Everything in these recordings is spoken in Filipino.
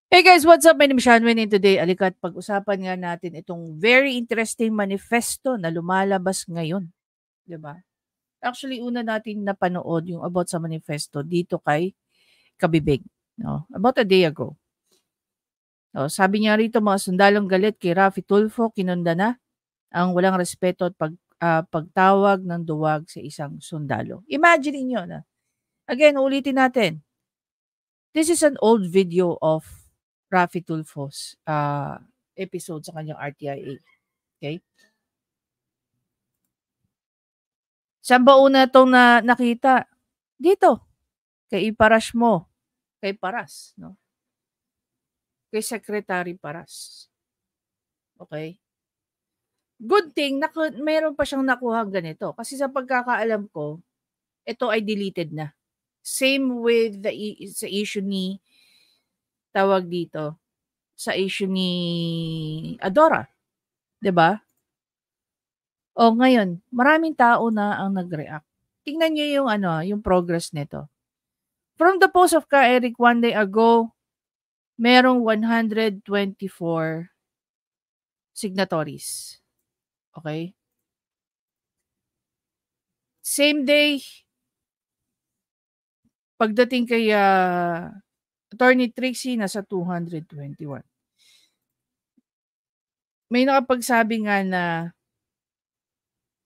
Hey guys, what's up? My name is Shanwin and today, alikat pag-usapan nga natin itong very interesting manifesto na lumalabas ngayon, 'di ba? Actually, una natin napanood yung about sa manifesto dito kay Kabibig, no? About a day ago. No, sabi niya rito mga sundalong galit kay Raffy Tulfo kinunda na ang walang respeto at pagtawag ng duwag sa isang sundalo. Imagine niyo na. Again, ulitin natin. This is an old video of Raffy Tulfo's episode sa kanyang RTIA. Okay? Saan ba una 'tong nakita? Dito, kay Iparash mo, kay Paras, 'no? Kay Secretary Paras. Okay? Good thing meron pa siyang nakuhang ganito kasi sa pagkakaalam ko, ito ay deleted na. Same with sa issue ni tawag dito, sa issue ni Adora, 'di ba? O ngayon, maraming tao na ang nag-react. Tingnan niyo yung yung progress nito. From the post of Ka Eric one day ago, merong 124 signatories. Okay? Same day, pagdating kay Attorney Trixie, nasa 221. May nakapagsabi nga na,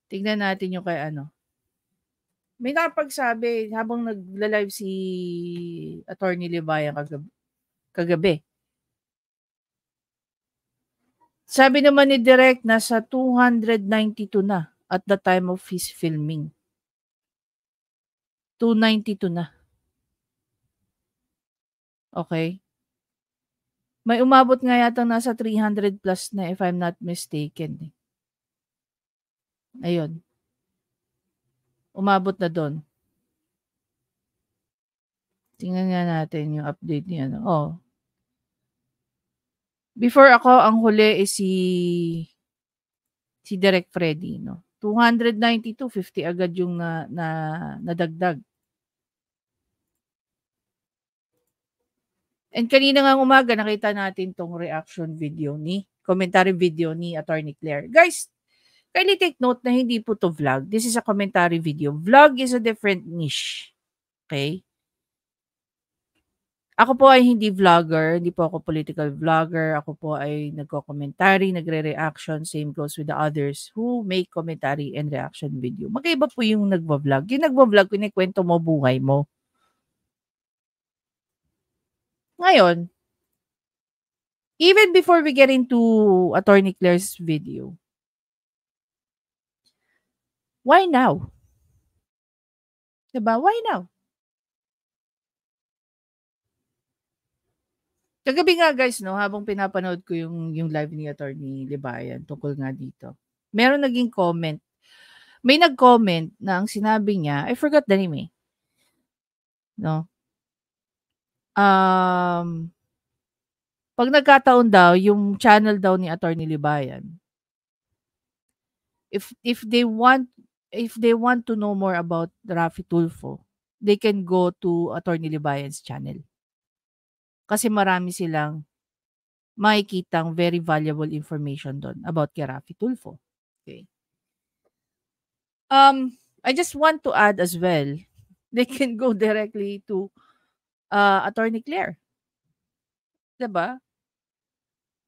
tingnan natin yung kay may nakapagsabi habang nagla-live si Attorney Libayan kagabi. Sabi naman ni Direk, nasa 292 na at the time of his filming. 292 na. Okay? May umabot nga yata nasa 300 plus na if I'm not mistaken. Ayun. Umabot na doon. Tingnan nga natin yung update niya. Oh. Before ako, ang huli is si Direk Freddy. No? 292, 50 agad yung nadagdag. And kanina nga umaga, nakita natin tong reaction video commentary video ni Attorney Claire. Guys, kindly take note na hindi po to vlog. This is a commentary video. Vlog is a different niche. Okay? Ako po ay hindi vlogger, hindi po ako political vlogger. Ako po ay nagko-commentary, nagre-reaction. Same goes with the others who make commentary and reaction video. Magkaiba po yung nagva-vlog. Yung nagva-vlog, kinikwento mo buhay mo. Ngayon, even before we get into Attorney Claire's video, why now? Diba? Why now? Kagabi nga guys, no, habang pinapanood ko yung live ni Attorney Libayan tungkol nga dito, meron naging comment. May nag-comment na ang sinabi niya, I forgot the name eh. No? Pag nagkataon daw, yung channel daw ni Attorney Libayan, if they want to know more about Raffy Tulfo, they can go to Attorney Libayan's channel. Kasi marami silang makikitang very valuable information doon about kay Raffy Tulfo. Okay. I just want to add as well, they can go directly to Attorney Claire. 'Di ba?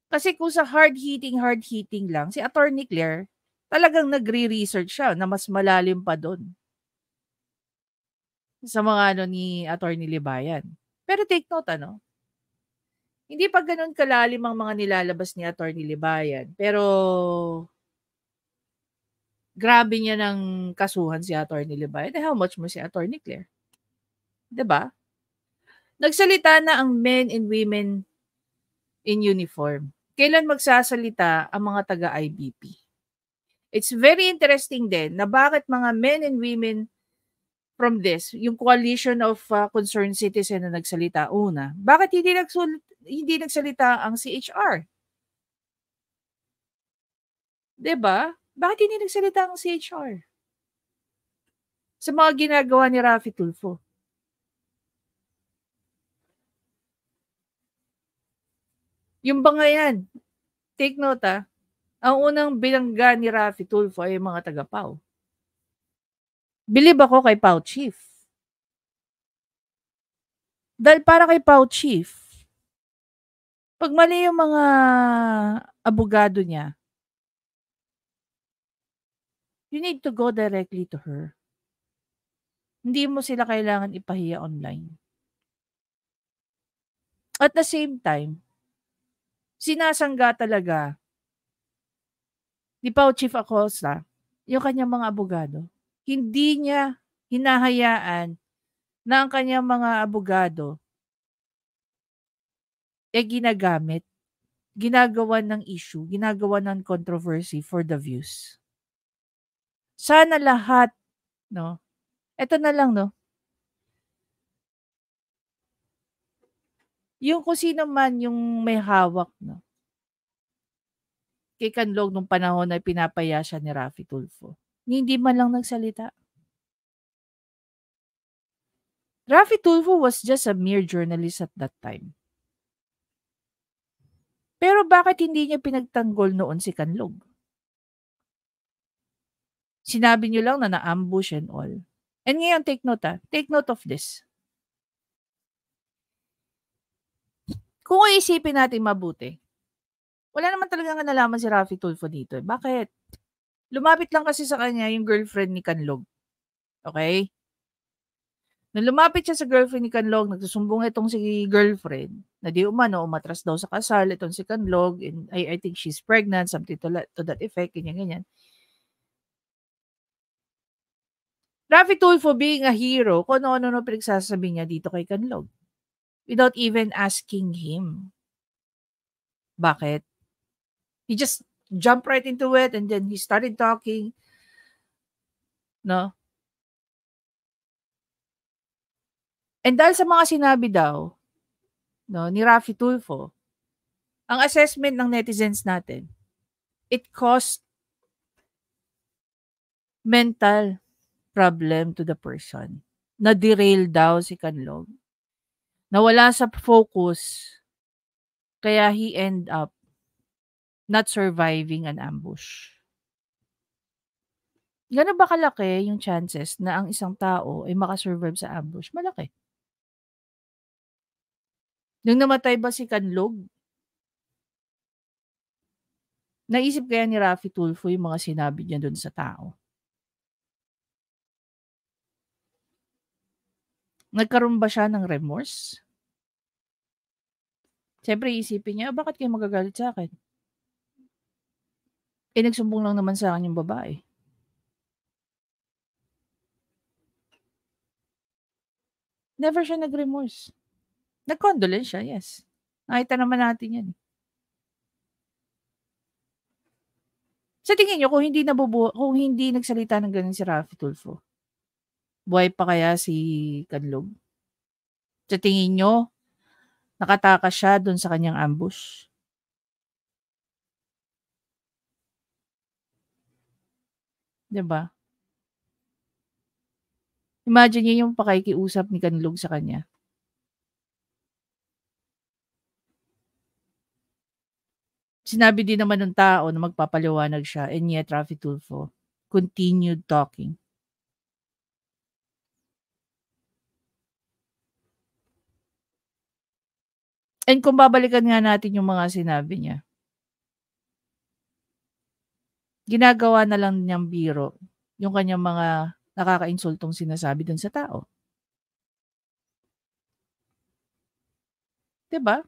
Kasi kung sa hard-hitting lang, si Attorney Claire, talagang nagre-research siya na mas malalim pa doon sa mga ni Attorney Libayan. Pero take note, hindi pa gano'n kalalim ang mga nilalabas ni Attorney Libayan. Pero grabe niya ng kasuhan si Attorney Libayan. How much mo si Attorney Claire? 'Di ba? Nagsalita na ang men and women in uniform. Kailan magsasalita ang mga taga-IBP? It's very interesting din na bakit mga men and women from this, yung coalition of concerned citizen na nagsalita una, bakit hindi nagsalita ang CHR? 'Di ba? Bakit hindi nagsalita ang CHR? Sa mga ginagawa ni Raffy Tulfo. Yung bangayan, take note ang unang binangga ni Raffy Tulfo ay mga taga-PAW. Believe ako kay PAW Chief. Dahil para kay PAW Chief, pag mali yung mga abogado niya, you need to go directly to her. Hindi mo sila kailangan ipahiya online. At the same time, sinasangga talaga ni PAW Chief Acosta yung kanyang mga abogado. Hindi niya hinahayaan na ang kanyang mga abogado ginagamit, ginagawan ng issue, ginagawan ng controversy for the views. Sana lahat, no? Ito na lang, no? Yung kung sino man yung may hawak, no? Kay Kanlog nung panahon na pinapaya siya ni Raffy Tulfo. Hindi man lang nagsalita. Raffy Tulfo was just a mere journalist at that time. Pero bakit hindi niya pinagtanggol noon si Kanlog? Sinabi niyo lang na na-ambush and all. And ngayon, take note Take note of this. Kung iisipin natin mabuti, wala naman talagang nalaman si Raffy Tulfo dito. Bakit? Lumapit lang kasi sa kanya yung girlfriend ni Kanlog. Okay? Nung lumapit siya sa girlfriend ni Kanlog, nagsusumbong itong si girlfriend na di umano, umatras daw sa kasal itong si Kanlog, and I think she's pregnant, something to that effect, ganyan. Raffy Tulfo being a hero, kung ano pinagsasabi niya dito kay Kanlog. Without even asking him. Bakit? He just jumped right into it and then he started talking. No? And dahil sa mga sinabi daw, no, ni Raffy Tulfo, ang assessment ng netizens natin, it caused mental problem to the person. Na-derail daw si Kanlog. Nawala sa focus, kaya he end up not surviving an ambush. Gano'n ba kalaki yung chances na ang isang tao ay makasurvive sa ambush? Malaki. Nung namatay ba si Kanlog, naisip kaya ni Raffy Tulfo yung mga sinabi niya doon sa tao? Nagkaroon ba siya ng remorse? Siyempre isipin niya, bakit kayo magagalit sa akin? Nagsumbong lang naman sa akin yung babae. Never siya nag-remorse. Nag-condolence siya, yes. Nakita naman natin yan. Sa tingin niyo, kung hindi nagsalita ng ganun si Raffy Tulfo, buhay pa kaya si Kanlog? Sa tingin niyo, nakatakas siya doon sa kanyang ambush? Diba? Imagine niyo yung pakikiusap ni Kanlog sa kanya. Sinabi din naman ng tao na magpapaliwanag siya, and yet Raffy Tulfo continued talking. And kung babalikan nga natin yung mga sinabi niya, ginagawa na lang niyang biro yung kanyang mga nakakainsultong sinasabi dun sa tao. Diba?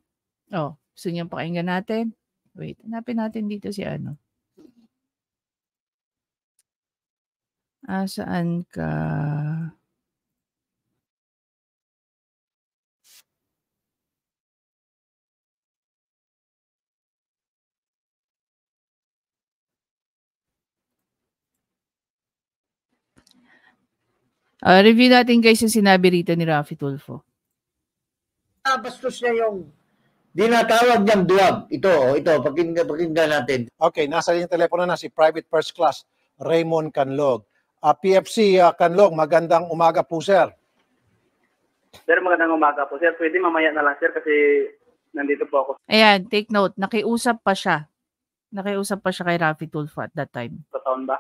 Oh, gusto niyong pakinggan natin? Wait, hanapin natin dito si ano. Saan ka? Review natin guys yung sinabi rito ni Raffy Tulfo. Bastos niya yung dinatawag niyang duwag. Ito, pakinggan natin. Okay, nasa yung telepono na si Private First Class Raymond Kanlog. PFC Kanlog, magandang umaga po, sir. Sir, magandang umaga po, sir. Pwede mamaya na lang, sir, kasi nandito po ako. Ayan, take note. Nakiusap pa siya. Nakiusap pa siya kay Raffy Tulfo at that time. Sa taon ba?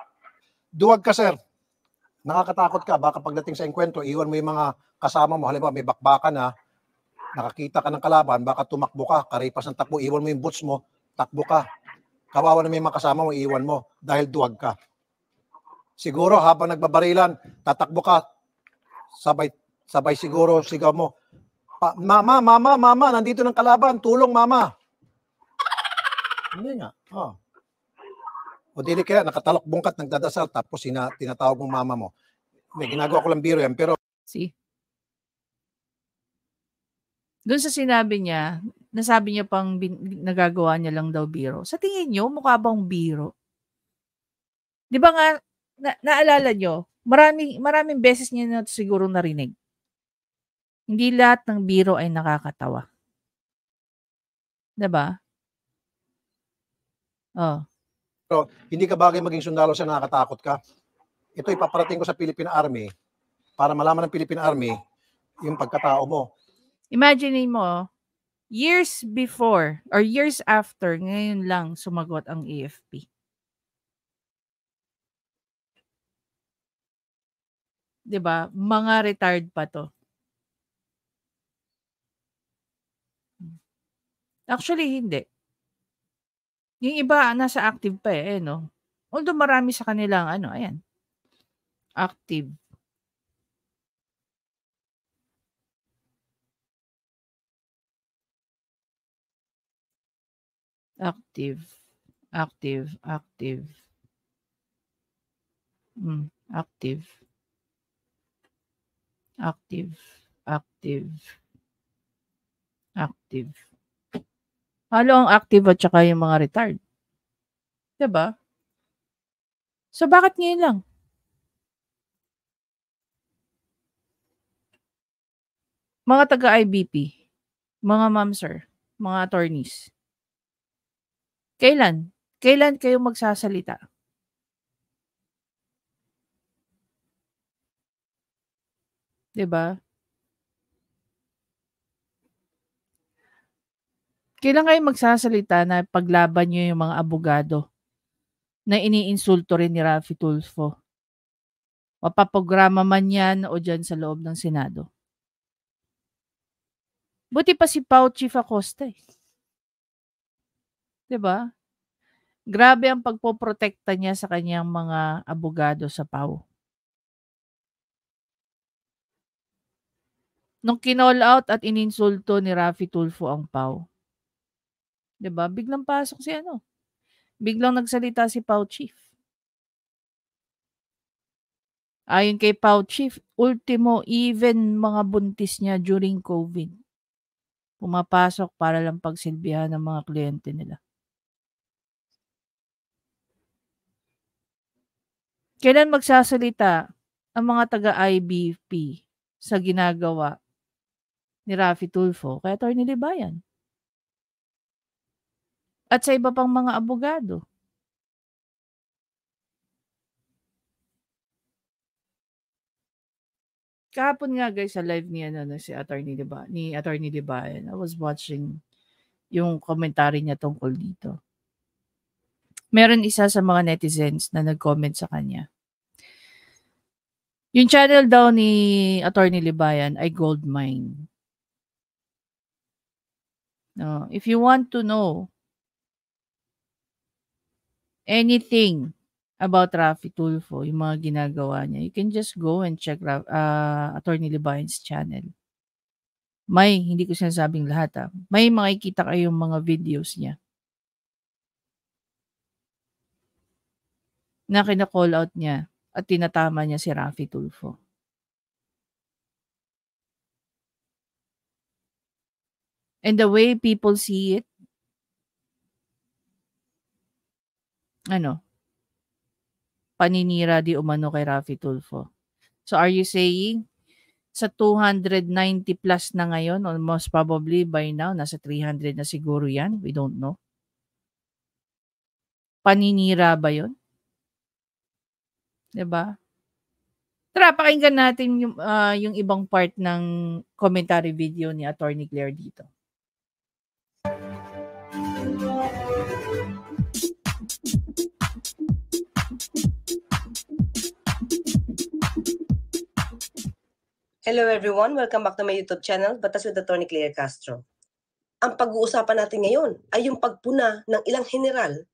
Duwag ka, sir. Nakakatakot ka. Baka pagdating sa enkwentro, iwan mo yung mga kasama mo. Halimbawa, may bakbakan na, nakakita ka ng kalaban, baka tumakbo ka, karipas ng takbo, iwan mo yung boots mo, takbo ka. Kawawa na may mga kasama mo, iwan mo dahil duwag ka. Siguro habang nagbabarilan, tatakbo ka, sabay siguro sigaw mo, mama, nandito ng kalaban, tulong mama. Hindi nga. Oh. O dili kaya nakatalokbong ka at nagdadasal tapos tinatawag mong mama mo. May ginagawa ko lang biro yan, pero See? Doon sa sinabi niya, nasabi niya pang nagagawa niya lang daw biro. Sa tingin niyo, mukha bang biro? Di ba nga, naalala niyo, maraming beses niya na siguro narinig. Hindi lahat ng biro ay nakakatawa. Di ba? Oh. pero hindi ka bagay maging sundalo sa nakakatakot ka. Ito ipaparating ko sa Philippine Army para malaman ng Philippine Army yung pagkatao mo. Imagine mo, years before or years after, ngayon lang sumagot ang AFP. Diba? Mga retired pa to. Actually, hindi. Yung iba, nasa active pa no? Although marami sa kanilang, ayan, active. Active. Active. Active. Active. Active. Active. Active. Halo ang active at saka yung mga retired. Diba? So, bakit ngayon lang? Mga taga-IBP, mga ma'am sir, mga attorneys, kailan kayo magsasalita? Diba? Kailan kayo magsasalita na paglaban nyo yung mga abogado na iniinsulto rin ni Raffy Tulfo? Mapapograma man yan o dyan sa loob ng Senado. Buti pa si Pao Chief Acosta eh. Diba? Grabe ang pagpoprotekta niya sa kanyang mga abogado sa Pao. Nung kinall out at ininsulto ni Raffy Tulfo ang Pao, diba? Biglang pasok si Biglang nagsalita si Pao Chief. Ayon kay Pao Chief, ultimo, even mga buntis niya during COVID, pumapasok para lang pagsilbihan ng mga kliyente nila. Kailan magsasalita ang mga taga-IBP sa ginagawa ni Raffy Tulfo kay Atty. Libayan? At sa iba pang mga abogado? Kahapon nga guys sa live ni si Atty. Libayan, I was watching yung commentary niya tungkol dito. Meron isa sa mga netizens na nag-comment sa kanya. Yung channel daw ni Atty. Libayan ay gold mine. No, if you want to know anything about Raffy Tulfo, yung mga ginagawa niya, you can just go and check Atty. Libayan's channel. Hindi ko sinasabing lahat may makikita kayong mga videos niya na kina-call out niya at tinatama niya si Raffy Tulfo. And the way people see it, paninira di umano kay Raffy Tulfo. So are you saying sa 290 plus na ngayon, or most probably by now, nasa 300 na siguro yan? We don't know. Paninira ba yun? Diba? Tara, pakinggan natin yung ibang part ng commentary video ni Atty. Claire dito. Hello everyone, welcome back to my YouTube channel, Batas with Attorney Claire Castro. Ang pag-uusapan natin ngayon ay yung pagpuna ng ilang general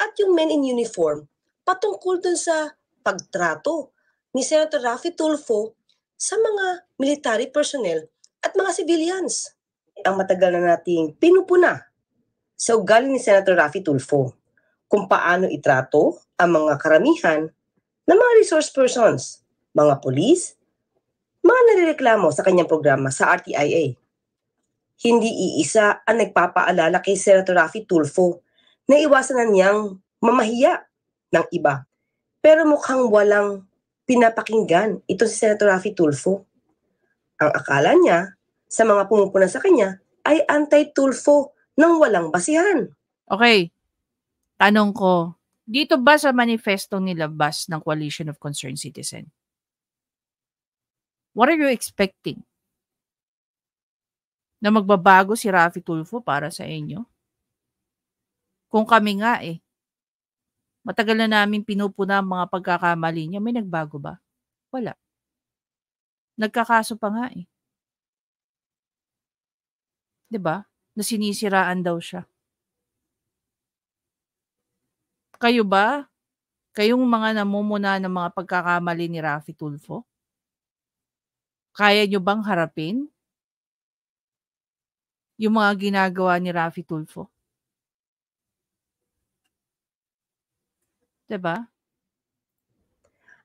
at yung men in uniform patungkol dun sa pagtrato ni Senator Raffy Tulfo sa mga military personnel at mga civilians. Ang matagal na nating pinupuna sa ugali ni Senator Raffy Tulfo kung paano itrato ang mga karamihan ng mga resource persons, mga police, mga nalireklamo sa kanyang programa sa RTIA. Hindi iisa ang nagpapaalala kay Senator Raffy Tulfo na iwasan na niyang mamahiya ng iba. Pero mukhang walang pinapakinggan ito si Senator Raffy Tulfo. Ang akala niya sa mga pumupuna sa kanya ay anti-Tulfo nang walang basihan. Okay, tanong ko, dito ba sa manifesto nilabas ng Coalition of Concerned Citizen? What are you expecting? Na magbabago si Raffy Tulfo para sa inyo? Kung kami nga matagal na namin pinupuna ang mga pagkakamali niya, may nagbago ba? Wala. Nagkakaso pa nga 'Di ba? Na sinisiraan daw siya. Kayo ba? Kayong mga namumuna ng mga pagkakamali ni Raffy Tulfo? Kaya nyo bang harapin yung mga ginagawa ni Raffy Tulfo? 'Di ba?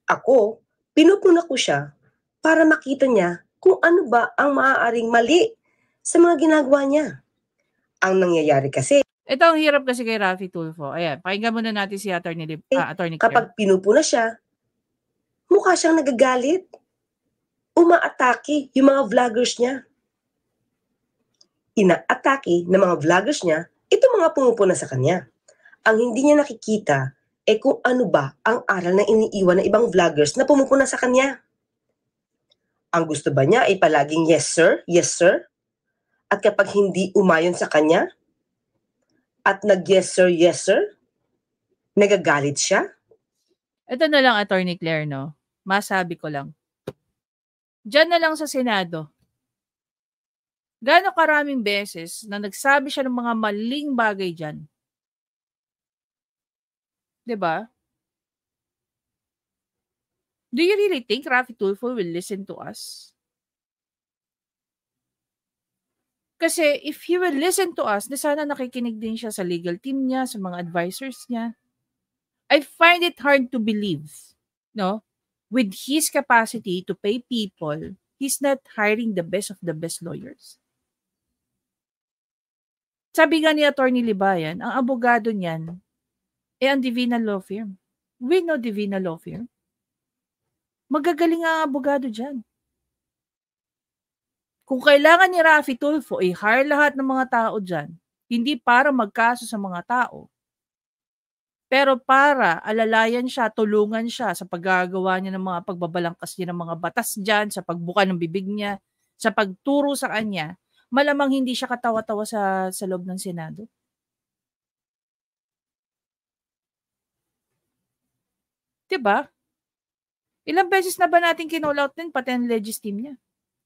Ako, pinupuna ko siya para makita niya kung ano ba ang maaaring mali sa mga ginagawa niya. Ang nangyayari kasi, Ito ang hirap kasi kay Raffy Tulfo. Ayan, pakinggan muna natin si Attorney Claire. kapag pinupuna siya, mukha siyang nagagalit. Umaatake yung mga vloggers niya. Inaatake ng mga vloggers niya itong mga pumupuna sa kanya. Ang hindi niya nakikita kung ano ba ang aral na iniiwan ng ibang vloggers na pumupuna sa kanya. Ang gusto ba niya ay palaging yes sir? At kapag hindi umayon sa kanya, at nag-yes sir, nagagalit siya? Ito na lang, Attorney Claire, no? Masabi ko lang. Diyan na lang sa Senado. Gaano karaming beses na nagsabi siya ng mga maling bagay dyan? 'Di ba? Do you really think Raffy Tulfo will listen to us? Kasi if he will listen to us, sana nakikinig din siya sa legal team niya, sa mga advisors niya. I find it hard to believe, no? With his capacity to pay people, he's not hiring the best of the best lawyers. Sabi nga ni Attorney Libayan, ang abogado niyan, ang Divina Law Firm. We know Divina Law Firm. Magagaling ang abogado dyan. Kung kailangan ni Raffy Tulfo, i-hire lahat ng mga tao dyan, hindi para magkaso sa mga tao, pero para alalayan siya, tulungan siya sa paggagawa niya ng mga pagbabalangkas niya ng mga batas dyan, sa pagbuka ng bibig niya, sa pagturo sa kanya, malamang hindi siya katawa-tawa sa loob ng Senado. Diba? Ilang beses na ba natin kinall-out din pati ang legis team niya?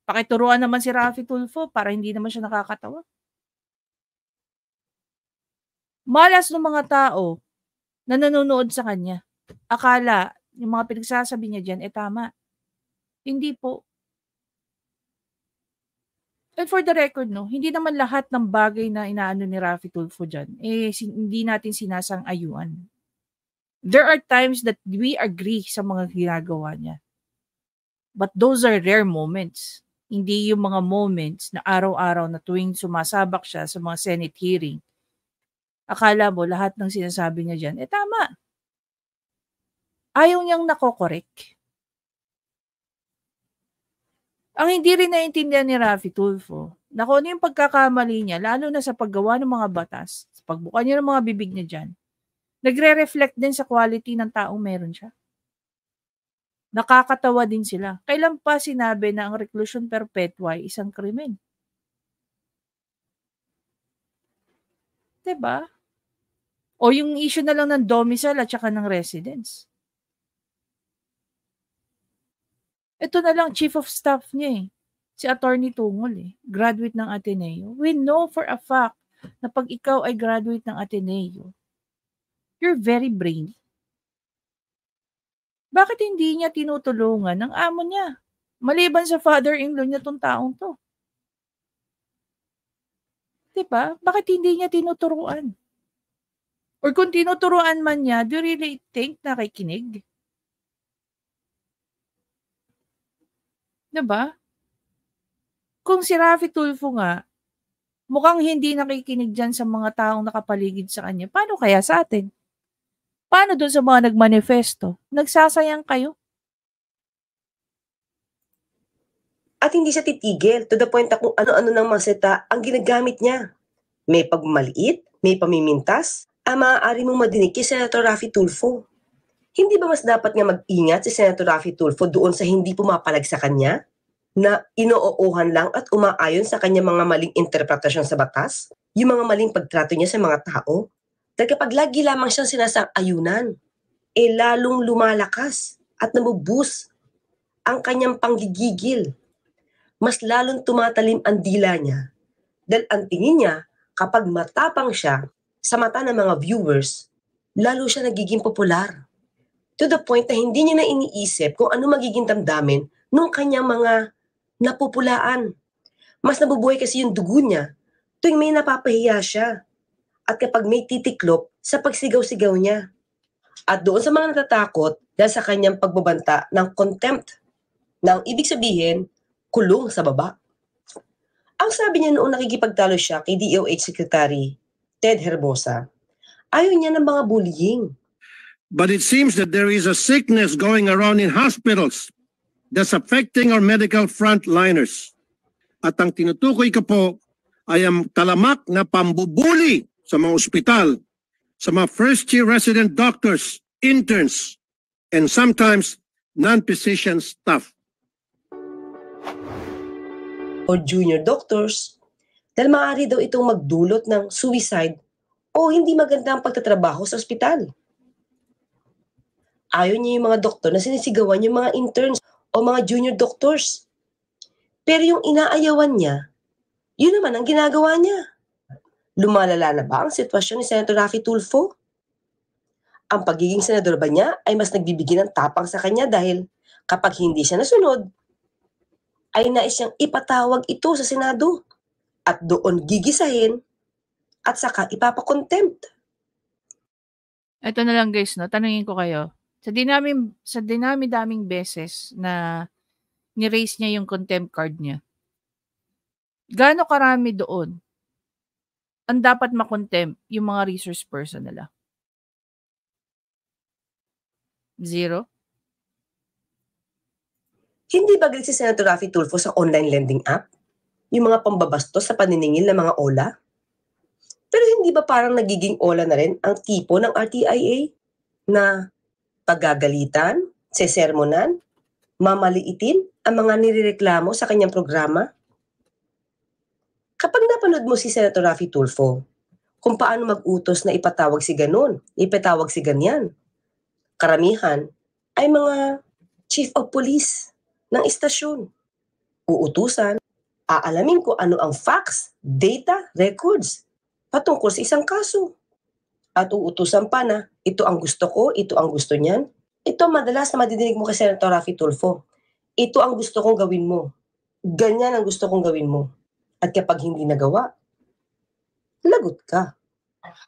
Pakituruan naman si Raffy Tulfo para hindi naman siya nakakatawa. Malas ng mga tao na nanonood sa kanya. Akala yung mga pinagsasabi niya dyan, tama. Hindi po. And for the record, no, hindi naman lahat ng bagay na inaano ni Raffy Tulfo dyan, hindi natin sinasang-ayuan. There are times that we agree sa mga ginagawa niya. But those are rare moments. Hindi yung mga moments na araw-araw na tuwing sumasabak siya sa mga Senate hearing, akala mo lahat ng sinasabi niya dyan, tama. Ayaw niyang nakokorek. Ang hindi rin naiintindihan ni Raffy Tulfo, na kung ano yung pagkakamali niya, lalo na sa paggawa ng mga batas, sa pagbuka niya ng mga bibig niya dyan, nagre-reflect din sa quality ng taong meron siya. Nakakatawa din sila. Kailan pa sinabi na ang reclusion perpetua ay isang krimen? Diba? O yung issue na lang ng domicile at saka ng residence. Ito na lang, chief of staff niya eh. Si Attorney Tungol eh. Graduate ng Ateneo. We know for a fact na pag ikaw ay graduate ng Ateneo, you're very brainy. Bakit hindi niya tinutulungan ng amo niya? Maliban sa father-in-law niya tong taong to. Diba? Bakit hindi niya tinuturuan? Or kung tinuturuan man niya, do you really think nakikinig? Diba? Kung si Raffy Tulfo nga, mukhang hindi nakikinig dyan sa mga taong nakapaligid sa kanya, paano kaya sa atin? Paano dun sa mga nagmanifesto? Nagsasayang kayo? At hindi siya titigil to the point na kung ano-ano ng mga salita ang ginagamit niya. May pagmaliit, may pamimintas, ang maaari mong madinig kay Senator Raffy Tulfo. Hindi ba mas dapat nga mag-ingat si Senator Raffy Tulfo doon sa hindi pumapalag sa kanya? Na inoohan lang at umaayon sa kanya mga maling interpretasyon sa batas? Yung mga maling pagtrato niya sa mga tao? Dahil kapag lagi lamang siyang sinasang-ayunan, lalong lumalakas at nabubus ang kanyang panggigigil. Mas lalong tumatalim ang dila niya. Dahil ang tingin niya, kapag matapang siya sa mata ng mga viewers, lalo siya nagiging popular. To the point na hindi niya na iniisip kung ano magiging damdamin nung kanyang mga napupulaan. Mas nabubuhay kasi yung dugo niya tuwing may napapahiya siya. At kapag may titiklop sa pagsigaw-sigaw niya. At doon sa mga natatakot dahil sa kanyang pagbabanta ng contempt, na ang ibig sabihin, kulong sa baba. Ang sabi niya noong nakikipagtalo siya kay DOH Secretary Ted Herbosa, ayaw niya ng mga bullying. But it seems that there is a sickness going around in hospitals that's affecting our medical frontliners. At ang tinutukoy ko po ay ang talamak na pambubuli sa mga ospital, sa mga first-year resident doctors, interns, and sometimes non-physician staff. O junior doctors, dahil maaari daw itong magdulot ng suicide o hindi magandang pagtatrabaho sa ospital. Ayaw niya yung mga doktor na sinisigawan yung mga interns o mga junior doctors. Pero yung inaayawan niya, yun naman ang ginagawa niya. Lumalala na ba ang sitwasyon ni Senator Raffy Tulfo? Ang pagiging senador ba niya ay mas nagbibigay ng tapang sa kanya dahil kapag hindi siya nasunod, ay nais siyang ipatawag ito sa Senado at doon gigisahin at saka ipapakontempt. Ito na lang guys, no? Tanungin ko kayo. Sa dinami-daming beses na ni-raise niya yung contempt card niya, gaano karami doon ang dapat makontempt yung mga resource person nila? 0? Hindi ba galit si Senator Raffy Tulfo sa online lending app? Yung mga pambabastos sa paniningil ng mga OLA? Pero hindi ba parang nagiging OLA na rin ang tipo ng RTIA na pagagalitan, sesermonan, mamaliitin ang mga nirereklamo sa kanyang programa? Kapag napanood mo si Senator Raffy Tulfo, kung paano mag-utos na ipatawag si ganon, ipatawag si ganyan, karamihan ay mga chief of police ng istasyon. Uutusan, aalamin kung ano ang facts, data, records patungkol sa isang kaso. At uutusan pa na ito ang gusto ko, ito ang gusto niyan. Ito madalas na madidinig mo kay Senator Raffy Tulfo. Ito ang gusto kong gawin mo. Ganyan ang gusto kong gawin mo. At kapag hindi nagawa, lagot ka.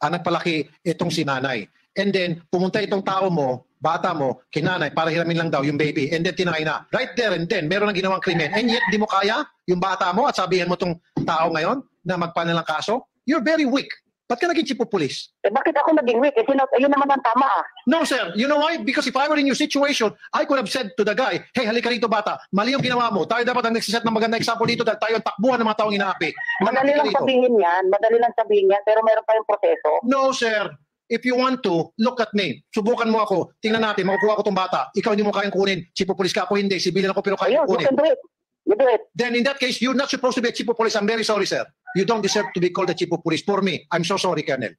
Nagpalaki itong si nanay. And then, pumunta itong tao mo, bata mo, kinanay, para hiramin lang daw yung baby. And then, tinay na. Right there and then, meron ng ginawang krimen. And yet, di mo kaya yung bata mo at sabihin mo itong tao ngayon na magpana ng kaso? You're very weak. Ba't ka naging chief of police? Bakit ako naging weak? Yun naman ang tama ah. No, sir. You know why? Because if I were in your situation, I could have said to the guy, hey, halika rito bata. Mali yung ginawa mo. Tayo dapat ang nagsiset ng magandang example dito dahil tayo ang takbuhan ng mga taong inaapi. Madali lang sabihin yan, pero meron pa yung proseso. No, sir. If you want to, look at me. Subukan mo ako. Tingnan natin, makukuha ko tong bata. Ikaw hindi mo kayang kunin. Chief of police ka, ako hindi. Sibilyan ako pero kaya Ayun, you kunin. can do it. You do it. Then in that case, you're not supposed to be a chief of police. I'm very sorry, sir. You don't deserve to be called a chief of police. For me, I'm so sorry, Colonel.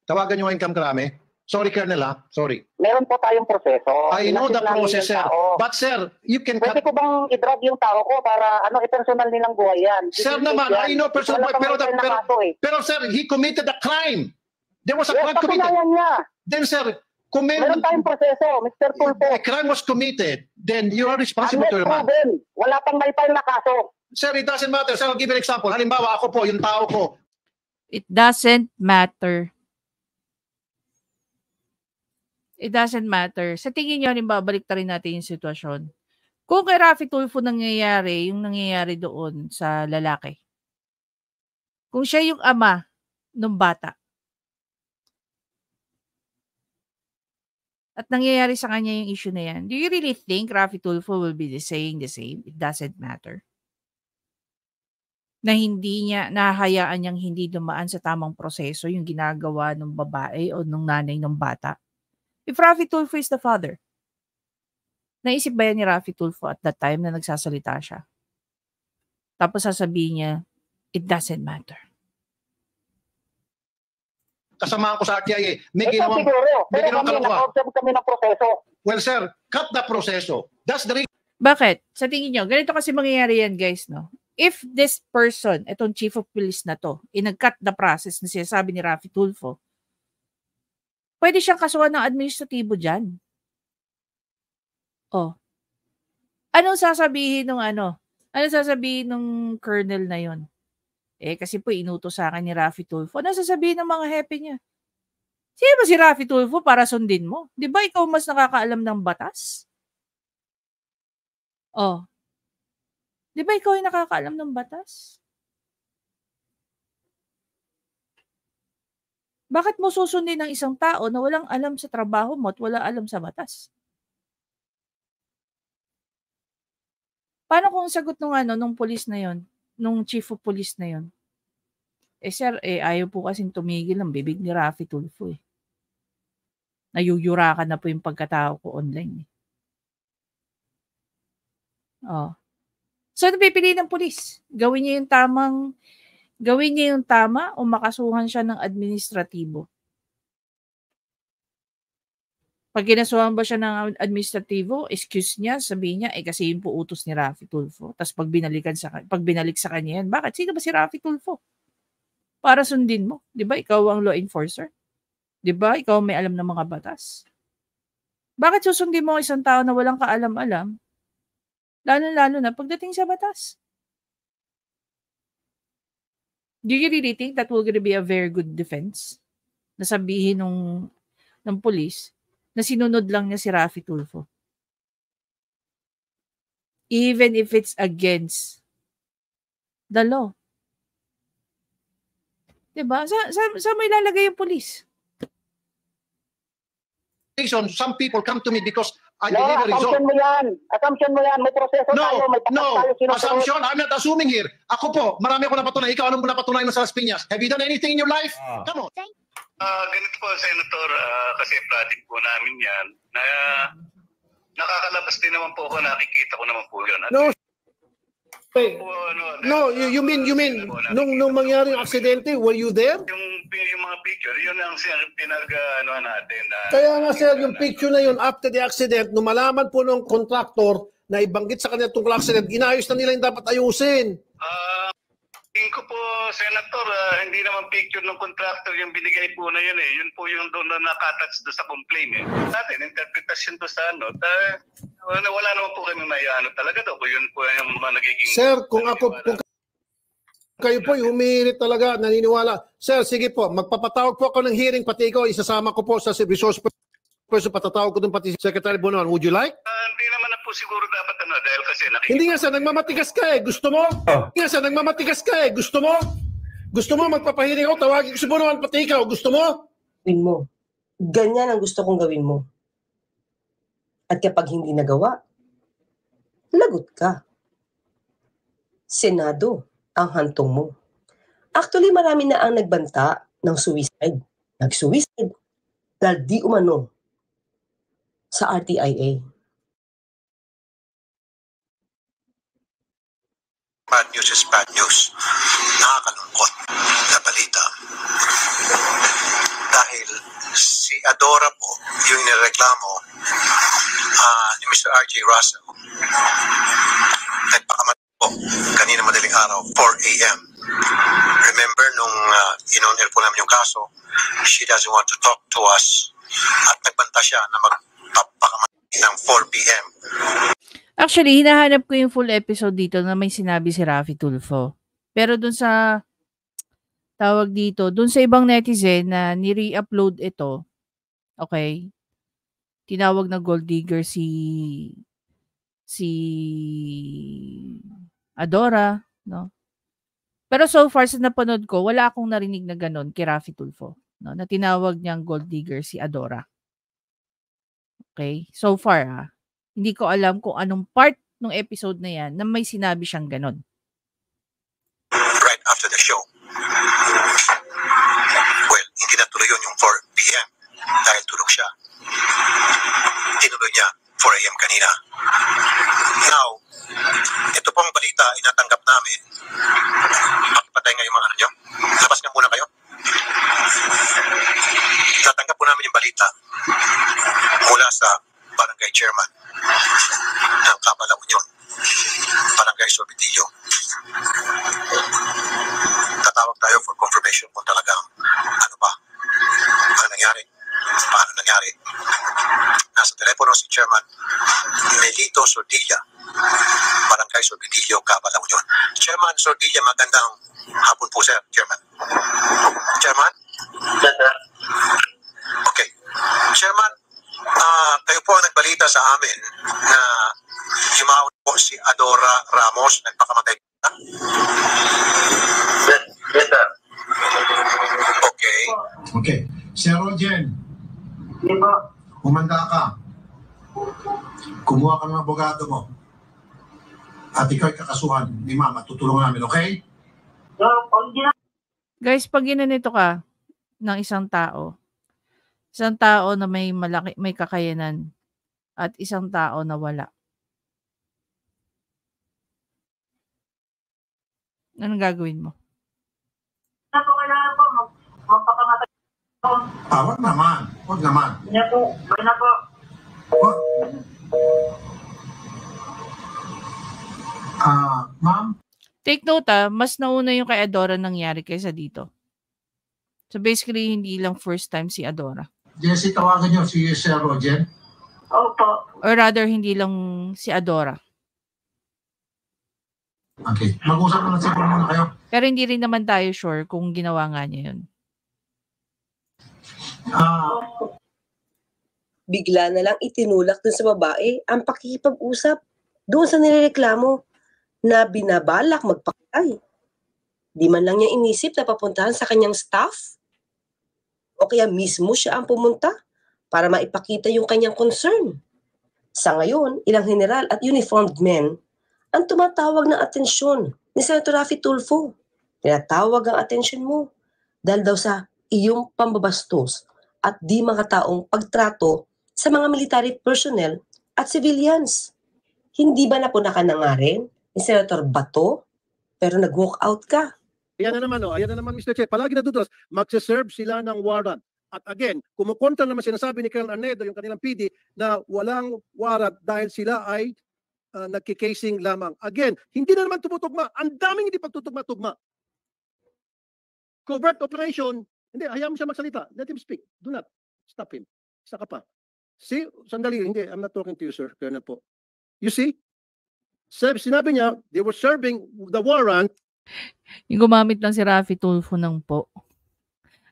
Tawagan niyo ang Income Krame. Sorry, Colonel, sorry. Meron po tayong proseso. I know the Inassist namin process, yung sir. tao. But, sir, you can Pwede cut... ko bang i-drag yung tao ko para i-personal nilang buhay yan? Sir naman, I know personal, Wala pang pero, may na kaso eh. pero, sir, he committed a crime. There was a Yes, crime committed. patunayan niya. Then, sir, Meron tayong proseso, Mr. Tulfo. a crime was committed, then you are responsible Unless to your man. proven, wala pang may file na kaso. Sir, it doesn't matter. Sir, I'll give you an example. Halimbawa, ako po, yung tao ko, It doesn't matter. It doesn't matter. Sa tingin nyo, babalik ta rin natin yung sitwasyon. Kung kay Raffy Tulfo nangyayari, yung nangyayari doon sa lalaki. Kung siya yung ama ng bata. At nangyayari sa kanya yung issue na yan, do you really think Raffy Tulfo will be saying the same? It doesn't matter. Na hindi niya, nahahayaan niyang hindi dumaan sa tamang proseso yung ginagawa ng babae o ng nanay ng bata. If Raffy Tulfo is the father, naisip ba yan ni Raffy Tulfo at that time na nagsasalita siya? Tapos sasabihin niya, it doesn't matter. kasamahan ko sa RTIA, may Ito ginawang... siguro, may pero ginawang kami, kalokohan. naka-observe kami ng proseso. Well, sir, cut the proseso. That's the reason. Bakit? Sa tingin nyo, ganito kasi mangyayari yan, guys, no? If this person, itong chief of police na to, nag-cut the process na sinasabi ni Raffy Tulfo, pwede siyang kasuhan ng administratibo dyan. Oh. Anong sasabihin ng ano? Anong sasabihin ng colonel na yon? Kasi po inutos sa akin ni Raffy Tulfo. Ano sasabihin ng mga hepe niya? Sino ba si Raffy Tulfo para sundin mo? Di ba ikaw mas nakakaalam ng batas? Oh. Di ba ikaw ay nakakaalam ng batas? Bakit mo susundin ng isang tao na walang alam sa trabaho mo at wala alam sa batas? Paano kung sagot nung police na yon, nung chief of police na yon? Sir, ayaw po kasing tumigil ng bibig ni Raffy Tulfo eh. Nayuyurakan na po yung pagkatao ko online eh. Oh. So, napipili ng pulis. Gawin niya yung tama o makasuhan siya ng administratibo. Pag kinasuhan ba siya ng administratibo, excuse niya, sabihin niya, kasi yun po utos ni Raffy Tulfo. Tapos pag binalik sa kanya yan, bakit? Sino ba si Raffy Tulfo? Para sundin mo. Di ba? Ikaw ang law enforcer. Di ba? Ikaw may alam ng mga batas. Bakit susundin mo isang tao na walang kaalam-alam? Lalo-lalo na pagdating sa batas. Do you really think that will gonna be a very good defense? Nasabihin ng police na sinunod lang niya si Raffy Tulfo. Even if it's against the law. Diba? Saan mo ilalagay yung police? Some people come to me because I No, deliver result. Assumption mo yan. May proseso tayo, may batas tayo sinusunod. Assumption, I'm not assuming here. Ako po, marami ako napatunayan. Ikaw, anong napatunayan mo sa Las Piñas? Have you done anything in your life? Come on. Ganito po, Senator, kasi project po namin yan, na nakakalabas din naman po ako, nakikita ko naman po yun. At No, no, you mean nung mangyari yung aksidente, were you there? yung mga picture, yun ang pinag-ano natin. Kaya nga sir, yung picture na yun after the accident, nung malaman po ng contractor na ibanggit sa kanila tungkol accident, inayos na nila yung dapat ayusin. Tingin ko po, Senator, hindi naman picture ng contractor yung binigay po na yun eh. Yun po yung doon na nakatouch doon sa complaint eh. Natin, interpretation doon sa ano. Wala naman po kami may ano talaga daw. Yun po yung nagiging... Sir, kung kayo po humihirit talaga, naniniwala. Sir, sige po, magpapatawag po ako ng hearing, pati ikaw, isasama ko po sa resource person, patatawag ko doon pati si Secretary Bonoan. Would you like? Hindi naman na po siguro dapat ano, dahil kasi Hindi nga sir, nagmamatigas ka eh. Gusto mo? Hindi nga sir, nagmamatigas ka eh. Gusto mo? Gusto mo magpapahiring ako, tawagin ko si Bonoan, pati ikaw. Gusto mo? Gawin mo. Ganyan ang gusto kong gawin mo. At kapag hindi nagawa, lagot ka. Senado ang hantong mo. Actually, marami na ang nagbanta ng suicide. Nag-suicide dahil di umano sa RTIA. Bad news is bad news. Nakakalungkot na balita. Dahil si Adora po, yung nireklamo ni Mr. R.J. Russell, nagpakamatay po kanina madaling araw, 4 a.m. Remember, nung in-on-air po namin yung kaso, she doesn't want to talk to us at nagbanta siya na magpapakamatay ng 4 p.m. Actually, hinahanap ko yung full episode dito na may sinabi si Raffy Tulfo. Pero dun sa tawag dito, dun sa ibang netizen na ni-re-upload ito, okay, tinawag na gold digger si Adora, no? Pero so far sa napanood ko, wala akong narinig na ganun kay Raffy Tulfo, no? Na tinawag niyang gold digger si Adora. Okay? So far, hindi ko alam kung anong part ng episode na yan na may sinabi siyang ganun. Right after the show. Well, hindi natuloy yun yung 4 p.m. dahil tulog siya. Tinuloy niya 4 a.m. kanina. Now, ito pong balita inatanggap namin. Makipatay nga yung mga ano nyo. Labas nga muna kayo. Natanggap po namin yung balita mula sa barangay chairman ng Kabala Union, Barangay Sorbitillo. Tatawag tayo for confirmation kung talagang ano ba ang nangyari, paano nangyari. Nasa telepono si Chairman Melito Sordilla, Barangay Sorbitillo, Kabala Union. Chairman Sordilla, magandang hapon po, sir. Chairman. Chairman? Yes, sir. Okay. Chairman, kayo po ang nagbalita sa amin na yumaon po si Adora Ramos, nagpakamatay. Yes, sir. Okay. Okay. Sir Rogen, Di ba? humanda ka. Kumuha ka ng abogado mo. At ikaw ay kakasuhan ni Mama. Tutulungan namin, okay? So, pag di na Guys, pag ginanito ka ng isang tao na may kakayanan at isang tao na wala, anong gagawin mo? po kailangan po, magpakamatay po. Wag naman. Wag naman. Hindi po, wala na po. Wag. Ma'am? Take note mas nauna yung kay Adora nangyari kaysa dito. So basically, hindi lang first time si Adora. Jessie, tawagan niyo si Sir Rogen. Opo. Or rather, hindi lang si Adora. Okay. Mag-usap na lang siguro muna kayo. Pero hindi rin naman tayo sure kung ginawa nga niya yun. Bigla na lang itinulak dun sa babae ang pakikipag-usap doon sa nirereklamo na binabalak magpakatay. Di man lang niya inisip na papuntahan sa kanyang staff o kaya mismo siya ang pumunta para maipakita yung kanyang concern. Sa ngayon, ilang general at uniformed men ang tumatawag ng atensyon ni Senator Raffy Tulfo. Tinatawag ang atensyon mo dahil daw sa iyong pambabastos at di makataong pagtrato sa mga military personnel at civilians. Hindi ba na po nakanangarin ni Senator Bato pero nag-walk out ka? Ayan na naman, ayan na naman, Mr. Chair. Palagi natutulas, magsaserve sila ng warrant. At again, kumukontra naman sinasabi ni Colonel Arnedo, yung kanilang PD, na walang warrant dahil sila ay nagkikasing lamang. Again, hindi na naman tumutugma. Ang daming hindi pagtutugma-tugma. Covert operation, hindi, hayaan mo siya magsalita. Let him speak. Do not stop him. Isa ka pa. See, sandali, hindi, I'm not talking to you, sir. Colonel po. You see? Sinabi niya, they were serving the warrant. Yung gumamit lang si Raffy Tulfo ng po.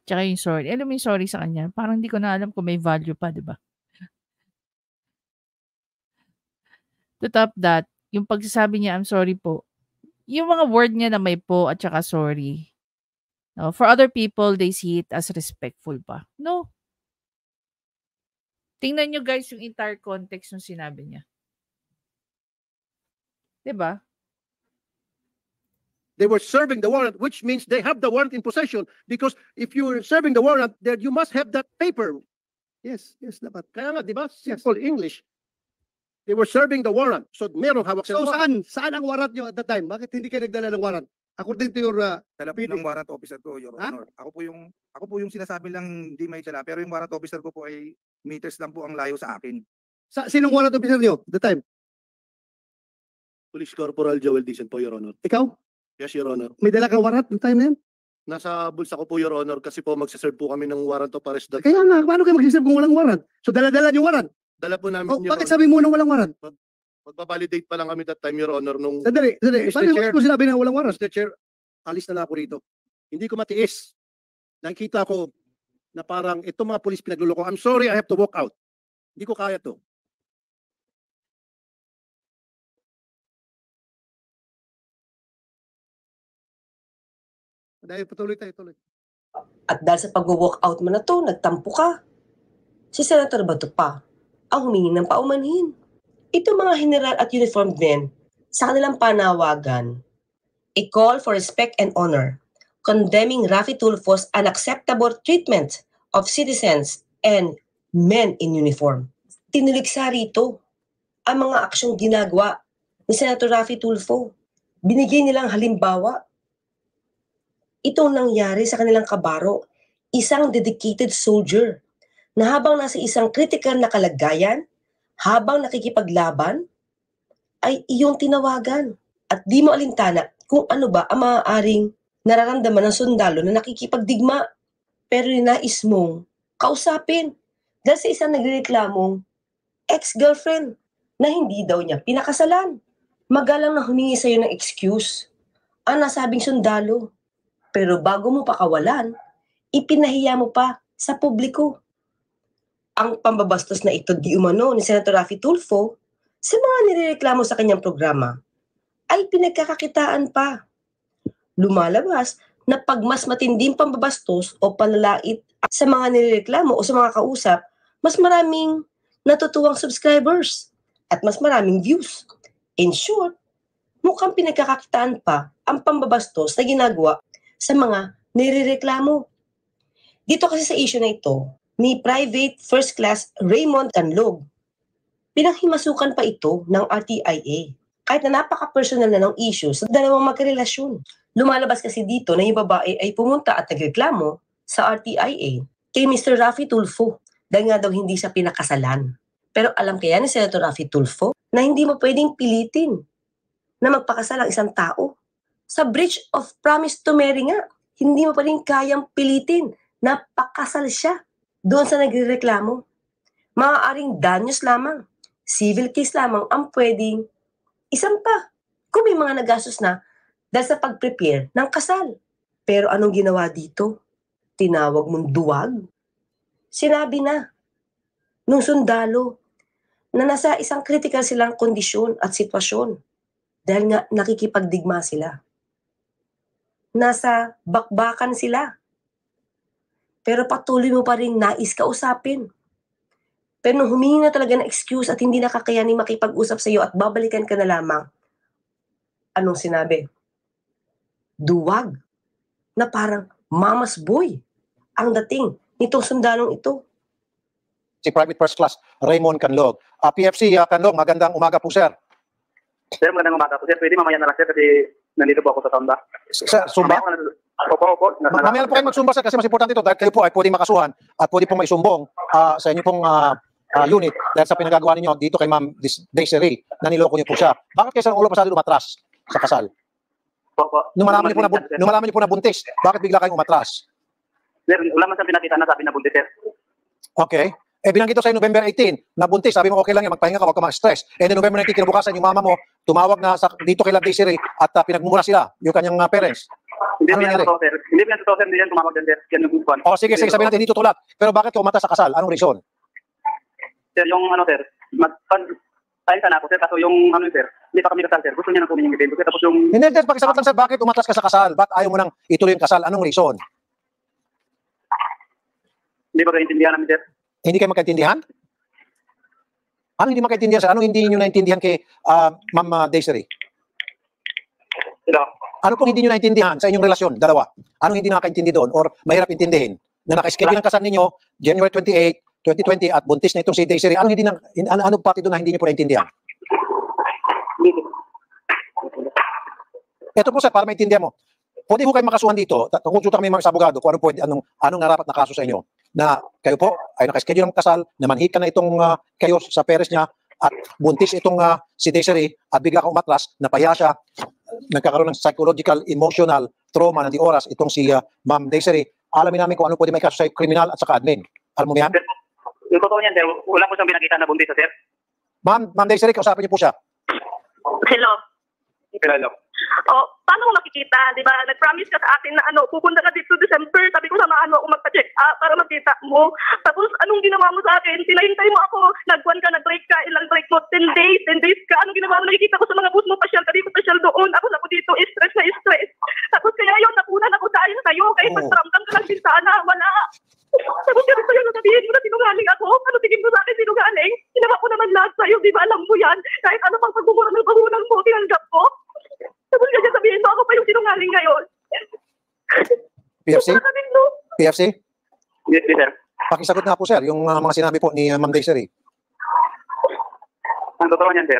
Tsaka yung sorry. Alam mo yung sorry sa kanya? Parang hindi ko na alam kung may value pa, di ba? To top that, yung pagsasabi niya, I'm sorry po. Yung mga word niya na may po at saka sorry. No, for other people, they see it as respectful pa. No. Tingnan nyo guys yung entire context ng sinabi niya. Diba? They were serving the warrant, which means they have the warrant in possession, because if you're serving the warrant, then you must have that paper. Yes, dapat. Kaya nga, di ba? Simple English. They were serving the warrant. So merong hawak So sila. saan ang warrant nyo at that time? Bakit hindi kayo nagdala ng warrant? According to your Dala po ng warrant officer ko, Your Ha? Honor. Ako po yung sinasabi lang hindi may dala, pero yung warrant officer ko po ay meters lang po ang layo sa akin. sinong warrant officer nyo at that time? Police Corporal Joel Dicen po, Your Honor. Ikaw? Yes, Your Honor. May dala kang warrant ng time na yun? Nasa bulsa ko po, Your Honor, kasi po magsaserve po kami ng warrant of arrest. Kaya nga, paano kayo mag-serve kung walang warrant? So dala-dala yung warrant. Dala po namin, O, Your bakit Honor. sabi mo na walang warrant? Magbabalidate pa lang kami that time, Your Honor, nung Sandali. Mr. Paano Chair. mo sinabi na walang warrant? Mr. Chair, alis na lang ako rito. Hindi ko matiis. Nakikita ko na parang itong mga police pinagluloko. I'm sorry, I have to walk out. Hindi ko kaya to. Dahil patuloy tayo, tuloy. At dahil sa pag-walk out mo na to, nagtampo ka. Si Senator Bato pa ang humingi ng paumanhin. Ito mga general at uniformed men sa kanilang panawagan, a call for respect and honor, condemning Raffy Tulfo's unacceptable treatment of citizens and men in uniform. Tinuliksa rito ang mga aksyong ginagawa ni Senator Raffy Tulfo. Binigay nilang halimbawa. Itong nangyari sa kanilang kabaro, isang dedicated soldier na habang nasa isang critical na kalagayan, habang nakikipaglaban, ay iyong tinawagan. At di mo alintana kung ano ba ang maaaring nararamdaman ng sundalo na nakikipagdigma. Pero ninais mong kausapin dahil sa isang nagrereklamong ex-girlfriend na hindi daw niya pinakasalan. Magalang na humingi sa iyo ng excuse ang nasabing sundalo. Pero bago mo pakawalan, ipinahiya mo pa sa publiko. Ang pambabastos na ito di umano ni Senator Raffy Tulfo sa mga nirereklamo sa kanyang programa ay pinagkakakitaan pa. Lumalabas na pag mas matinding pambabastos o panlalait sa mga nirereklamo o sa mga kausap, mas maraming natutuwang subscribers at mas maraming views. In short, mukhang pinagkakakitaan pa ang pambabastos na ginagawa sa mga nirereklamo. Dito kasi sa issue na ito, ni Private First Class Raymond Canlog, pinaghimasukan pa ito ng RTIA. Kahit na napaka-personal na ng issue sa dalawang magkarelasyon. Lumalabas kasi dito na yung babae ay pumunta at nagreklamo sa RTIA kay Mr. Raffy Tulfo dahil nga daw hindi siya pinakasalan. Pero alam kaya ni Senator Raffy Tulfo na hindi mo pwedeng pilitin na magpakasal ang isang tao. Sa breach of promise to marry nga, hindi mo pa rin kayang pilitin na pakasal siya doon sa nagrereklamo. Maaaring danyos lamang, civil case lamang ang pwedeng isampa kung may mga nagastos na dahil sa pag-prepare ng kasal. Pero anong ginawa dito? Tinawag mong duwag? Sinabi na nung sundalo na nasa isang critical silang kondisyon at sitwasyon dahil nga nakikipagdigma sila. Nasa bakbakan sila. Pero patuloy mo pa rin nais kausapin. Pero nung humingi na talaga ng excuse at hindi nakakayanin makipag-usap sa iyo at babalikan ka na lamang, anong sinabi? Duwag. Na parang mama's boy ang dating nitong sundalong ito. Si Private First Class Raymond Canlog. PFC Canlog, magandang umaga po, sir. Sir, magandang umaga po. Sir, pwede mamaya na lang, sir, kasi nandito po ako sa Samba. Sir, Sumba? Opo. Mamaya na po kayo magsumba, sir, kasi mas importante ito dahil kayo po ay pwedeng makasuhan at pwede pong maisumbong sa inyo pong unit dahil sa pinagagawa ninyo dito kay Ma'am Desiree na niloko niyo po siya. Bakit kayo sa ulo pasado umatras sa kasal? Opo. Nung malaman niyo po na buntis, bakit bigla kayong umatras? Sir, wala man sa pinakita na sabi na buntis, sir. Okay. Binanggit ko sa November 18, nabuntis, sabi mo okay lang yan, magpahinga ka, huwag ka mag-stress. And then November 19, kinabukasan, yung mama mo, tumawag na dito kay Desiree at pinagmumura sila, yung kanyang parents. Hindi Ano yan nangyari? totoo, sir. Hindi yan totoo, sir. Hindi yan tumawag din, sir. Yan yung kwan. O sige, sabihin natin, hindi tutulak. Pero bakit ka umatras sa kasal? Anong reason? Sir, yung sir, tayo ka na ako, sir. Kaso yung sir, hindi pa kami kasal, sir. Gusto niya na kumin yung event. Tapos yung... Hindi, pakisagot lang, sir, bakit umatras ka sa kasal? Ba't ayaw mo nang ituloy yung kasal? Anong reason? Hindi ba kaintindihan namin, sir? Hindi kayo magkaintindihan? Ano hindi magkaintindihan, sir? Ano hindi nyo naintindihan kay Ma'am Desiree? Hello? Ano pong hindi nyo naintindihan sa inyong relasyon, dalawa? Anong hindi nakakaintindi doon or mahirap intindihin? Na naka-schedule ang kasal ninyo, January 28, 2020 at buntis na itong si Desiree. Ano pati doon na hindi niyo po naintindihan? Ito po sir, para maintindihan mo. Pwede po kayo makasuhan dito, konsulta kami mga abogado kung anong narapat na kaso sa inyo. Na kayo po ay nakaschedule ng kasal, na manhika na itong kayo sa pares niya, at buntis itong si Desiree, at bigla kang umatras, napahiya siya, nagkakaroon ng psychological, emotional trauma ng di oras itong si Ma'am Desiree. Alamin namin kung ano pwede may kaso sa kriminal at saka admin. Alam mo yan? Yung totoo niyan, sir, wala po siyang pinakita na buntis, sir. Ma'am Desiree, kausapin niyo po siya. Hello. Hello. Paano ko makikita? Di ba? Nag-promise ka sa akin na pupunta ka dito December. Sabi ko, samahan mo ako magpa-check up para makita mo. Tapos, anong ginawa mo sa akin? Pinahintay mo ako. Nag-1 ka, nag-break ka. Ilang break mo? 10 days ka. Anong ginawa mo? Nakikita ko sa mga bus mo, pasyal ka dito, pasyal doon. Ako dito, stress na stress. Tapos, kaya yun, napunan ako dahil sa'yo. Kahit magtramdam ka lang din sana. Wala. Tapos, kaya sa'yo, nasabihin mo na sinungaling ako. Ano tingin mo sa akin sinungaling? Ginawa ko naman lahat sa'yo. Di ba? Alam mo yan. Kahit ano pang pagmumura ng pahunan mo, tinanggap ko. Tapos kaya sabihin mo, ako pa yung sinungaling ngayon. PFC? PFC? Yes, sir. Pakisagot na po sir, yung mga sinabi po ni Ma'am Desiree. Ang totoo niyan, sir.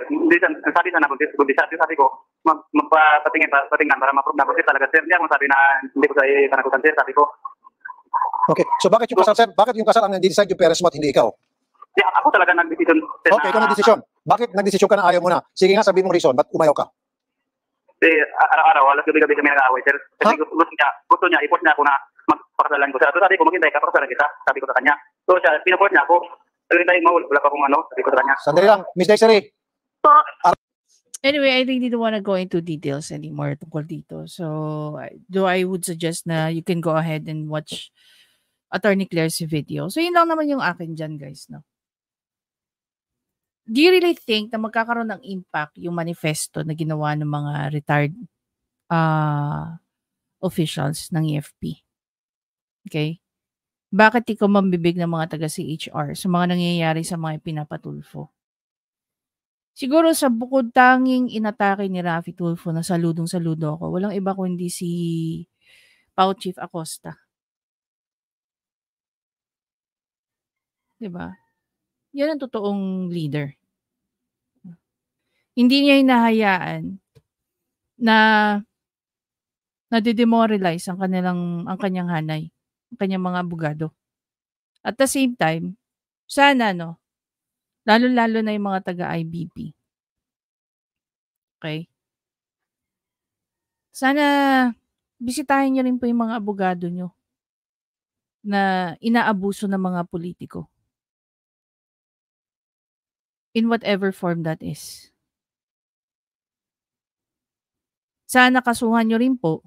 Sabi sana buntis, sabi ko, magpapatingin para ma-prove na buntis talaga, sir. Hindi ako sabi na hindi ko sa kanagutan, sir. Sabi ko. Okay, so bakit yung kasal, sir? Bakit yung kasal ang nag-decide yung parents mo at hindi ikaw? Ako talaga nag-decision. Okay, ikaw nag-decision. Bakit nag-decision ka na ayaw mo na? Sige nga, sabihin mong reason, ba't umayaw ka? Araw-araw, alas gabi-gabi kami nag-aaway, sir. Kasi gusto niya, i-force niya ako na magpakasalan ko. So sabi ko, maghintay ka, pakasalan kita. Sabi ko sa kanya. So siya, pinaforce niya ako. Maghintay mo, wala pa akong sabi ko sa kanya. Sandali lang, Miss Desiree. Anyway, I really don't want to go into details anymore tungkol dito. So, I would suggest na you can go ahead and watch Attorney Claire's video. So, yun lang naman yung akin dyan, guys, no? Do you really think na magkakaroon ng impact yung manifesto na ginawa ng mga retired officials ng EFP? Okay? Bakit di ko mambibig ng mga taga-CHR sa mga nangyayari sa mga pinapatulfo? Siguro sa bukod tanging inatake ni Raffy Tulfo na saludong-saludo ako, walang iba kundi si Pau Chief Acosta. Diba? Yan ang totoong leader. Hindi niya hinahayaan na nadidemoralize ang kanyang hanay, ang kanyang mga abogado. At the same time, sana lalo-lalo na yung mga taga-IBP. Okay? Sana bisitahin niyo rin po yung mga abogado niyo na inaabuso ng mga politiko. In whatever form that is. Sana kasuhan nyo rin po,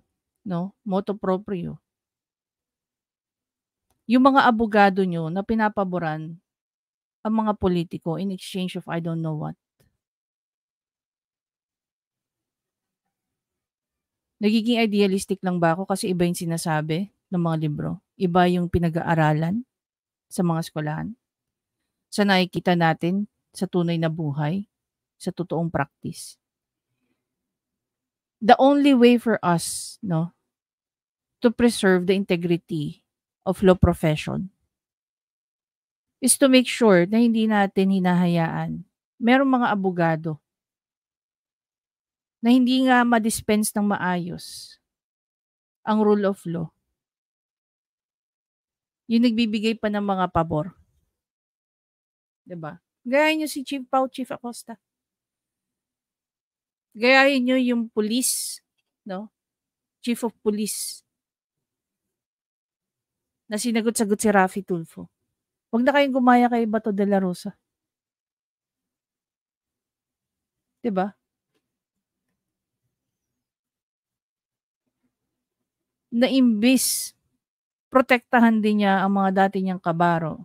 motu proprio, yung mga abogado nyo na pinapaboran ang mga politiko in exchange of I don't know what. Nagiging idealistic lang ba ako kasi iba yung sinasabi ng mga libro? Iba yung pinag-aaralan sa mga eskwelahan? Sa nakikita natin sa tunay na buhay, sa totoong practice. The only way for us, to preserve the integrity of law profession is to make sure na hindi natin hinahayaan merong mga abogado na hindi nga ma-dispense ng maayos ang rule of law. Yung nagbibigay pa ng mga pabor. Diba? Gayahin nyo si Pau Chief Acosta. Gayahin nyo yung police, Chief of Police, na sinagot-sagot si Raffy Tulfo. Huwag na kayong gumaya kay Bato de la Rosa. Diba? Na imbis, protektahan din niya ang mga dati niyang kabaro.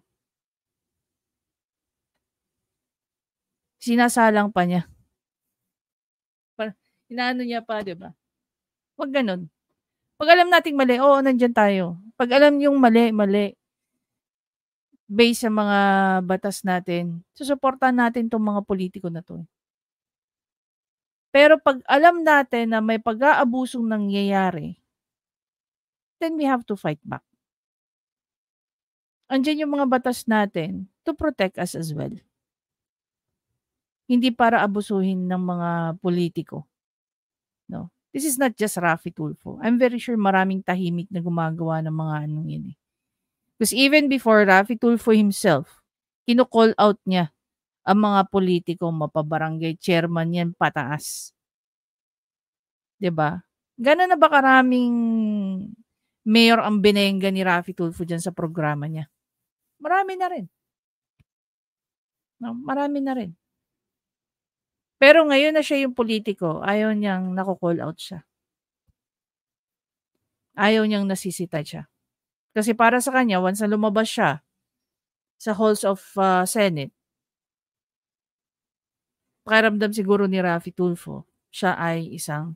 Sinasalang pa niya. Inaano niya pa, diba? Huwag ganun. Pag alam nating mali, oo, nandyan tayo. Pag alam yung mali, based sa mga batas natin, susuportahan natin itong mga politiko na to. Pero pag alam natin na may pag-aabusong nangyayari, then we have to fight back. Andiyan yung mga batas natin to protect us as well. Hindi para abusuhin ng mga politiko. No? This is not just Raffy Tulfo. I'm very sure maraming tahimik na gumagawa ng mga anong yun eh. Because even before Raffy Tulfo himself, kino-call out niya ang mga politiko, mapabarangay chairman yan, pataas. 'Di ba? Gano'n na ba karaming mayor ang binengga ni Raffy Tulfo dyan sa programa niya? Marami na rin. No, marami na rin. Pero ngayon na siya yung politiko, ayaw niyang nako-call out siya. Ayaw niyang nasisita siya. Kasi para sa kanya, once na lumabas siya sa halls of Senate, pakiramdam siguro ni Raffy Tulfo, siya ay isang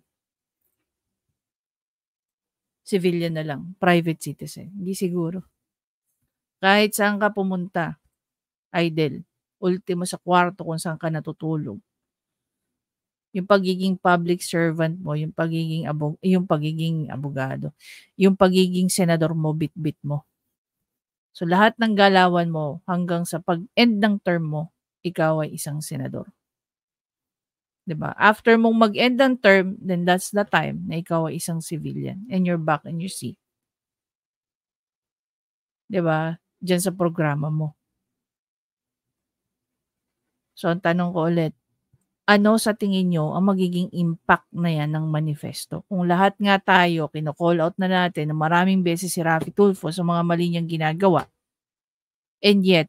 civilian na lang, private citizen. Hindi siguro. Kahit saan ka pumunta, idle, ultimo sa kwarto kung saan ka natutulog. Yung pagiging public servant mo, yung pagiging abogado, yung pagiging senador mo, bit-bit mo. So lahat ng galawan mo hanggang sa pag-end ng term mo, ikaw ay isang senador. 'Di ba? After mong mag-end ng term, then that's the time na ikaw ay isang civilian and you're back in your seat. 'Di ba? Diyan sa programa mo. So ang tanong ko ulit, ano sa tingin nyo ang magiging impact na yan ng manifesto? Kung lahat nga tayo, kino-call out na natin na maraming beses si Raffy Tulfo sa mga mali niyang ginagawa. And yet,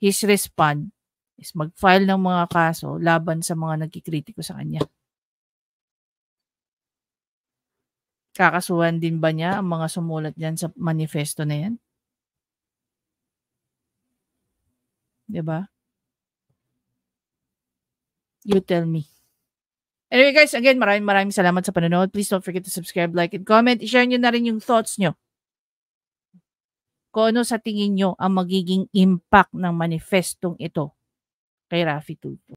his response is mag-file ng mga kaso laban sa mga nagkikritiko sa kanya. Kakasuhan din ba niya ang mga sumulat dyan sa manifesto na yan? Diba? You tell me. Anyway guys, again, maraming salamat sa panonood. Please don't forget to subscribe, like, and comment. I-share nyo na rin yung thoughts nyo. Kung ano sa tingin nyo ang magiging impact ng manifestong ito kay Raffy Tulfo.